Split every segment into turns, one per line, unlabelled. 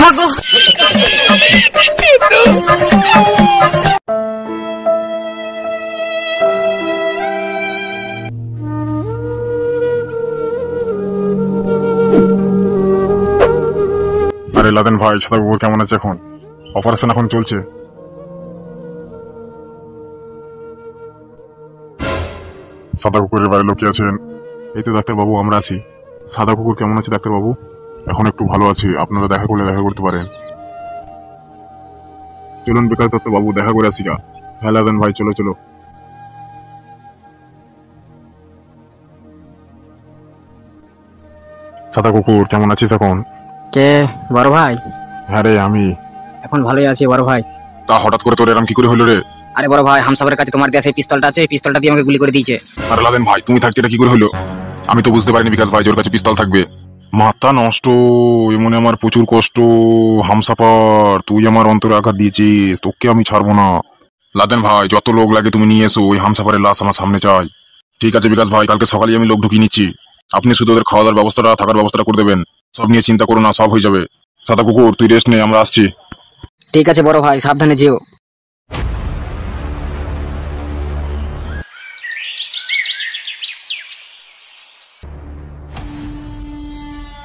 ভাগো।
আরে লাদেন ভাই, সাদা কুকুর কেমন আছে এখন? অপারেশন এখন চলছে। সাদা কুকুরের বাড়ির লোক আছেন? এই তো ডাক্তার বাবু, আমরা আছি। সাদা কুকুর কেমন আছে ডাক্তার বাবু? এখন একটু ভালো আছে, আপনারা দেখা করলে দেখা করতে পারেন। চলুন বিকাশ দত্ত বাবু, দেখা করে আসি গা। হ্যাঁ লাদেন ভাই, চলো চলো। সাদা কুকুর কেমন আছিস এখন?
কে বড় ভাই?
হ্যাঁ রে, আমি।
এখন ভালোই আছি বড় ভাই।
তা হঠাৎ করে তোর এরম কি করে হলো রে?
আরে বড় ভাই, হামসাফারের কাছে তোমার দেয়া সেই পিস্তলটা আছে, এই পিস্তলটা দিয়ে আমাকে গুলি করে দিয়েছে।
আরে লাদেন ভাই, তুমি থাকতে এটা কি করে হলো? আমি তো বুঝতে পারিনি বিকাশ ভাই ওর কাছে পিস্তল থাকবে। মাথা নষ্ট, এমন আমার প্রচুর কষ্ট। হামসাফার, তুই আমার অন্তরে আঘাত দিয়েছিস, তোকে আমি ছাড়বো না। লাদেন ভাই, যত লোক লাগে তুমি নিয়ে এসো, ওই হামসাফারের লাশ আমার সামনে চাই। ঠিক আছে বিকাশ ভাই, কালকে সকালে আমি লোক ঢুকিয়ে নিচ্ছি। আপনি শুধু ওদের খাওয়া দাওয়ার ব্যবস্থাটা, থাকার ব্যবস্থাটা করে দেবেন। সব নিয়ে চিন্তা করো না, সব হয়ে যাবে। সাদা কুকুর, তুই রেস্ট নে, আমরা আসছি।
ঠিক আছে বড় ভাই, সাবধানে যেও।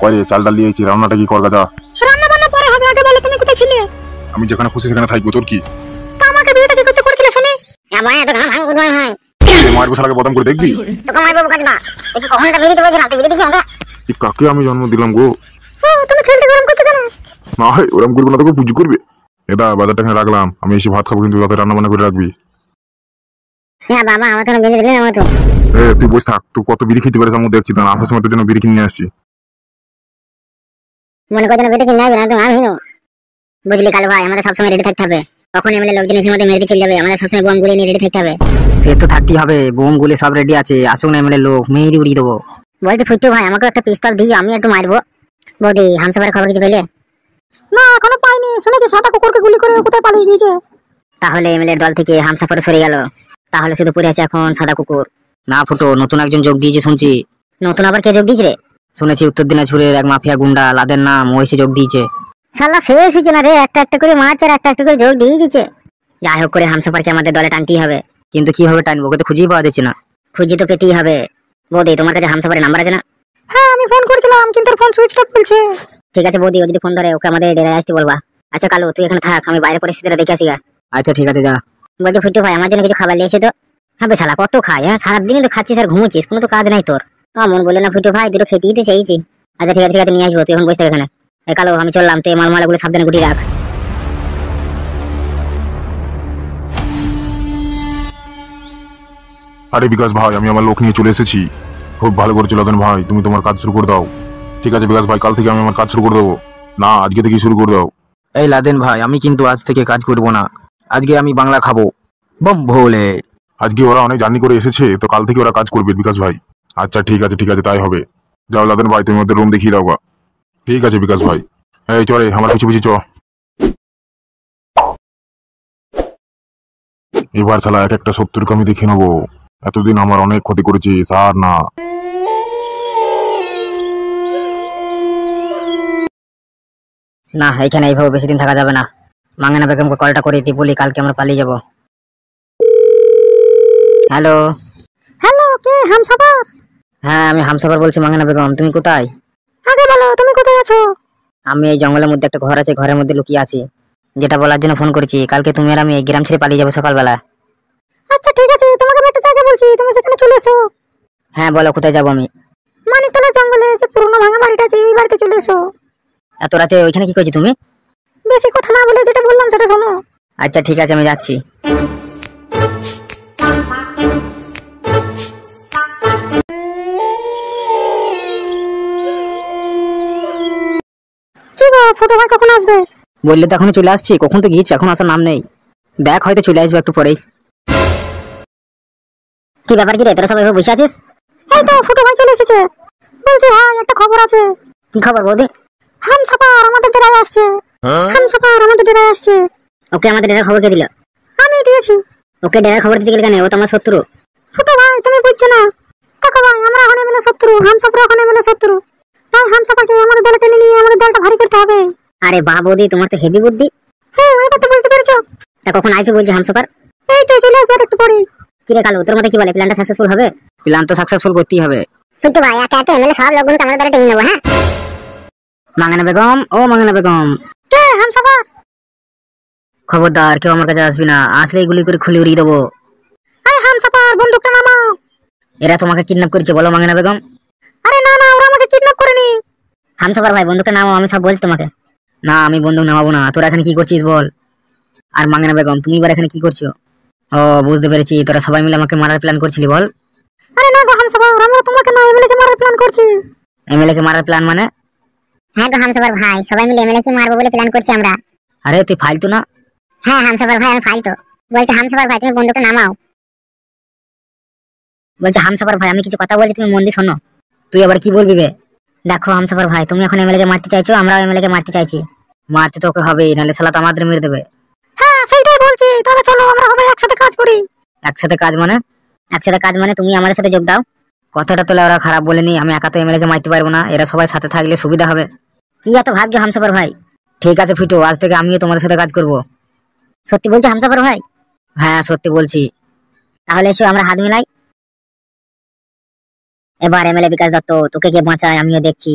কয়ে চালটা নিয়েছি, রান্নাটা কি করগা? যা,
রান্না বান্না পরে হবে, আগে বলো তুমি কোথায় ছিলে?
আমি যেখানে খুশি সেখানে থাকবো, তোর কি?
তা আমাকে বিয়েটা কি করতে করেছিলে শুনি? ভাই এত ঘাম ভাঙ গুলো হয়।
মায়ের বসালাকে বদনাম করে দেখবি?
তোকে মারবো কাটবা। তুই কখন এটা বিয়ে দিতে বলছিস না? তুই বিয়ে দিছিস আমাকে?
এই কাকে আমি জন্ম দিলাম গো?
ও তুমি ছেলেটা গরম করছো কেন?
না হয় ওরম করবো না, তোকে পুজো করবে। এটা বাজারটা এখানে রাখলাম, আমি এসে ভাত খাবো, কিন্তু তাতে রান্না বান্না করে রাখবি।
হ্যাঁ বাবা, আমার তো বিয়ে দিলে আমার তো।
তুই বসে থাক, তুই কত বিড়ি খেতে পারিস আমি দেখছি। তার আসার সময় তোর জন্য বিড়ি কিনে নিয়ে আসছি।
মনে করছো না বেটে কিনে আসবে না? তো আমি বুঝলি কালু ভাই, আমাদের সবসময় রেডি থাকতে হবে। কখন এমএলএ লোকজন এসে মধ্যে মেরে চলে যাবে, আমাদের সবসময় বোম গুলি নিয়ে রেডি থাকতে হবে।
সে তো থাকতেই হবে, বোম গুলি সব রেডি আছে। আসুক না এমএলএ লোক, মেয়েরই উড়িয়ে দেবো।
বলছি ফুটু ভাই, আমাকে একটা পিস্তল দিও, আমি একটু মারবো। বৌদি, হামসাফারের খবর কিছু পেলে? না এখনো পাইনি, শুনেছি সাদা কুকুরকে গুলি করে কোথায় পালিয়ে গিয়েছে। তাহলে এমএলএ দল থেকে হামসাফার সরে গেল। তাহলে শুধু পড়ে আছে এখন সাদা কুকুর।
না ফুটো, নতুন একজন যোগ দিয়েছে শুনছি।
নতুন আবার কে যোগ দিয়েছে রে?
শুনেছি উত্তর দিনাজপুরের এক মাফিয়া গুন্ডা, লাদেন নাম, ওই সে যোগ দিয়েছে।
শালা শেষ হয়েছে না রে, একটা একটা করে মাছ আর একটা একটা করে যোগ দিয়ে দিচ্ছে। যাই হোক করে হামসাফারকে আমাদের দলে টানতেই হবে।
কিন্তু কিভাবে টানবো, ওকে তো খুঁজেই পাওয়া যাচ্ছে না।
খুঁজে তো পেতেই হবে। বৌদি, তোমার কাছে হামসাফারের নাম্বার আছে না? হ্যাঁ আমি ফোন করেছিলাম, কিন্তু ওর ফোন সুইচ অফ বলছে। ঠিক আছে বৌদি, ও যদি ফোন ধরে ওকে আমাদের ডেরায় আসতে বলবা। আচ্ছা কালু, তুই এখানে থাক, আমি বাইরে পরিস্থিতিটা দেখে আসি গা।
আচ্ছা ঠিক আছে, যা।
বলছি ফুটু ভাই, আমার জন্য কিছু খাবার নিয়ে এসে তো। হ্যাঁ শালা কত খাই, হ্যাঁ সারাদিনই তো খাচ্ছিস আর ঘুমোচ্ছিস, কোনো তো কাজ নাই তোর। মন বলে না ফুটু ভাই, দুটো খেতেই তো চেয়েছি। আচ্ছা ঠিক আছে ঠিক আছে, নিয়ে আসবো, তুই এখন বসে থাক এখানে। কালো, আমি চললাম, তুই মালমালাগুলো সাবধানে গুটিয়ে রাখ।
আরে বিকাশ ভাই, আমি আমার লোক নিয়ে চলে এসেছি। খুব ভালো করেছো লাদেন ভাই, তুমি তোমার কাজ শুরু করে দাও। ঠিক আছে বিকাশ ভাই, কাল থেকে আমি আমার কাজ শুরু করে দেবো। না, আজকে থেকে শুরু করে দাও।
এই লাদেন ভাই, আমি কিন্তু আজ থেকে কাজ করব না। আজকে আমি বাংলা খাবো। বম ভোলে।
আজকে ওরা অনেক জার্নি করে এসেছে, তো কাল থেকে ওরা কাজ করবে বিকাশ ভাই। আচ্ছা ঠিক আছে ঠিক আছে, তাই হবে। যাও লাদেন ভাই, তুমি ওদের রুম দেখিয়ে দাও গা। ঠিক আছে বিকাশ ভাই। এই চলে আমার পিছু পিছু চ। এবার শালা এক একটা শত্রুকে আমি দেখে নেবো। এতদিন আমার অনেক ক্ষতি করেছিস, আর না।
না, এখানে এইভাবে বেশি দিন থাকা যাবে না। মাঙ্গানা বেগমকে কলটা করে দিই, বলি কালকে আমরা পালিয়ে যাব। হ্যালো।
হ্যালো, কে হামসাফার?
হ্যাঁ আমি হামসাফার বলছি। মাঙ্গানা বেগম, তুমি কোথায়?
আগে বলো তুমি কোথায় আছো?
আমি এই জঙ্গলের মধ্যে একটা ঘর আছে, ঘরের মধ্যে লুকিয়ে আছি। যেটা বলার জন্য ফোন করেছি, কালকে তুমি আর আমি এই গ্রাম ছেড়ে পালিয়ে যাবো সকালবেলা।
আচ্ছা ঠিক আছে, তোমাকে আমি একটা জায়গা বলছি, তুমি সেখানে চলে এসো।
হ্যাঁ বলো, কোথায় যাবো আমি?
মানিকতলা জঙ্গলে যে পুরনো ভাঙা বাড়িটা আছে, ওই বাড়িতে চলে এসো।
এত রাতে ওইখানে কি করছি তুমি?
বেশি কথা না বলে যেটা বললাম সেটা শোনো।
আচ্ছা ঠিক আছে, আমি যাচ্ছি।
কি গো, ফুটো ভাই কখন আসবে?
বললে তো এখনই চলে আসছি। কখন তো গিয়েছি, এখন আসার নাম নেই। দেখ হয়তো চলে আসবে একটু পরেই।
কি ব্যাপার কি রে, তোরা সবাই বসে আছিস? এই তো ফুটো ভাই চলে এসেছে। বলছি ভাই একটা খবর আছে। কি খবর বৌদি? হামসাফার আমাদের ডেরায় আসছে। হামসাফার আমাদের ডেরায় আসছে। ওকে আমাদের ডেরার খবর কে দিল? আমি দিয়েছি। ওকে ডেরার খবর দিতে গেলে কেন? ও তো আমার শত্রু। ফুটো ভাই তুমি বুঝছো না। কাকা ভাই, আমরা এখন এমএলএ শত্রু, হামসাফার এখন এমএলএ শত্রু। তাই হামসাফারকে আমাদের দলে টেনে নিয়ে আমাদের দলটা ভারী করতে হবে। আরে বাহ বৌদি, তোমার তো হেভি বুদ্ধি। হ্যাঁ, এটা তো বুঝতে পেরেছো। তা কখন আসবে বলছে হামসাফার? এই তো চলে আসবে একটু পরেই। কি রে কালু, তোর মতে কি বলে, প্ল্যানটা সাকসেসফুল হবে?
প্ল্যান তো সাকসেসফুল করতেই হবে।
কিন্তু ভাই একা একা এমএলএ সব লোকগুলো আমাদের দ্বারা টেনে নেবো। হ্যাঁ,
মাঙ্গানা বেগম, ও মাঙ্গানা বেগম,
কে হামসাফার?
খবরদার কেউ আমার কাছে আসবি না, আসলে গুলি করে খুলে উড়িয়ে দেবো।
আরে হামসাফার, বন্দুকটা নামাও।
এরা তোমাকে কিডন্যাপ করেছে বলো মাঙ্গানা বেগম?
আরে না না, ওরা আমাকে কিডন্যাপ করেনি। হামসাফার ভাই, বন্দুকটা নামাও, আমি সব বলছি তোমাকে।
না, আমি বন্দুক নামাবো না। তোরা এখানে কি করছিস বল? আর মাঙ্গানা বেগম, তুমি এবার এখানে কি করছো? ও, বুঝতে পেরেছি, তোরা সবাই মিলে আমাকে মারার প্ল্যান করছিলি বল।
আরে না গো হামসাফার, আমরা তোমাকে না এমএলএ কে মারার প্ল্যান করছি।
এমএলএ কে মারার প্ল্যান মানে?
হ্যাঁ গো হামসাফার ভাই, সবাই মিলে এমএলএ কে মারবো বলে প্ল্যান করছি আমরা।
আরে তুই ফালতু না?
হ্যাঁ হামসাফার ভাই, আমি ফালতু। বলছে হামসাফার ভাই, তুমি বন্দুকটা নামাও।
বলছে হামসাফার ভাই, আমি কিছু কথা বলছি, তুমি মন দিয়ে শোনো। তুই আবার কি বলবি বে?
দেখো হামসাফার ভাই, তুমি এখন এমএলএ কে মারতে চাইছো, আমরাও এমএলএ কে মারতে চাইছি।
মারতে তোকে হবে, নাহলে শালা তো আমাদের মেরে দেবে।
হ্যাঁ সেইটাই বলছি, তাহলে চলো আমরা সবাই একসাথে কাজ করি।
একসাথে কাজ মানে?
একসাথে কাজ মানে তুমি আমাদের সাথে যোগ দাও।
কথাটা তোলে ওরা খারাপ বলেনি, আমি একা তো এমএলএ কে মারতে পারবো না, এরা সবাই সাথে থাকলে সুবিধা হবে।
কি এত ভাবছো হামসাফার ভাই?
ঠিক আছে ফিটু, আজ থেকে আমিও তোমাদের সাথে কাজ করব।
সত্যি বলছো হামসাফার ভাই?
হ্যাঁ সত্যি বলছি।
তাহলে এসো আমরা হাত মিলাই। এবার এমএলএ বিকাশ দত্ত, তোকে কে বাঁচায় আমিও দেখছি।